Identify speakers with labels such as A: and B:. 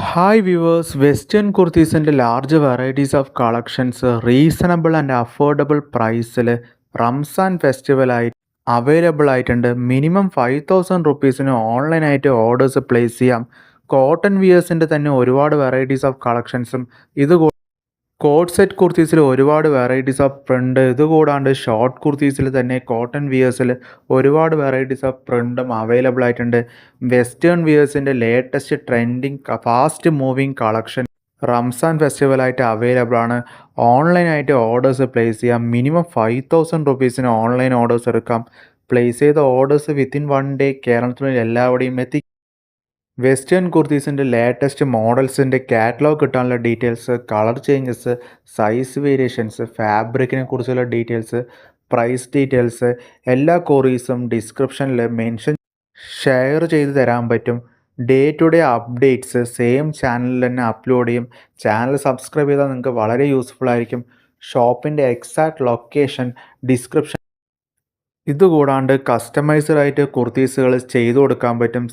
A: Hi viewers, Western കുർത്തീസിൻ്റെ large varieties of collections reasonable and affordable പ്രൈസിൽ റംസാൻ ഫെസ്റ്റിവലായി available ആയിട്ടുണ്ട്. മിനിമം 5000 റുപ്പീസിന് ഓൺലൈനായിട്ട് ഓർഡേഴ്സ് പ്ലേസ് ചെയ്യാം. കോട്ടൺ വിയേഴ്സിൻ്റെ തന്നെ ഒരുപാട് വെറൈറ്റീസ് ഓഫ് കളക്ഷൻസും ഇത് കോഡ് സെറ്റ് കുർത്തീസിൽ ഒരുപാട് വെറൈറ്റീസ് ഓഫ് പ്രിൻ്റ് ഇതുകൂടാണ്ട് ഷോർട്ട് കുർത്തീസിൽ തന്നെ കോട്ടൺ വിയേഴ്സിൽ ഒരുപാട് വെറൈറ്റീസ് ഓഫ് പ്രിൻ്റും അവൈലബിൾ ആയിട്ടുണ്ട്. വെസ്റ്റേൺ വിയേഴ്സിൻ്റെ latest trending fast moving collection Ramzan ഫെസ്റ്റിവലായിട്ട് അവൈലബിൾ ആണ്. ഓൺലൈനായിട്ട് ഓർഡേഴ്സ് പ്ലേസ് ചെയ്യാം. മിനിമം 5000 റുപ്പീസിന് ഓൺലൈൻ ഓർഡേഴ്സ് എടുക്കാം. പ്ലേസ് ചെയ്ത ഓർഡേഴ്സ് വിത്തിൻ 1 ഡേ കേരളത്തിൽ എല്ലാവിടെയും വെസ്റ്റേൺ കുർത്തീസിൻ്റെ ലേറ്റസ്റ്റ് മോഡൽസിൻ്റെ കാറ്റലോഗ് കിട്ടാനുള്ള details, colour changes, size variations, ഫാബ്രിക്കിനെ കുറിച്ചുള്ള ഡീറ്റെയിൽസ്, പ്രൈസ് ഡീറ്റെയിൽസ് എല്ലാ കൊറീസും ഡിസ്ക്രിപ്ഷനിൽ ഷെയർ ചെയ്ത് തരാൻ പറ്റും. Day to day updates same ചാനലിൽ തന്നെ അപ്ലോഡ് ചെയ്യും. ചാനൽ സബ്സ്ക്രൈബ് ചെയ്താൽ നിങ്ങൾക്ക് വളരെ യൂസ്ഫുൾ ആയിരിക്കും. ഷോപ്പിൻ്റെ എക്സാക്ട് ലൊക്കേഷൻ ഡിസ്ക്രിപ്ഷൻ ഇതുകൂടാണ്ട് കസ്റ്റമൈസ്ഡ് ആയിട്ട് കുർത്തീസുകൾ ചെയ്തു കൊടുക്കാൻ പറ്റും.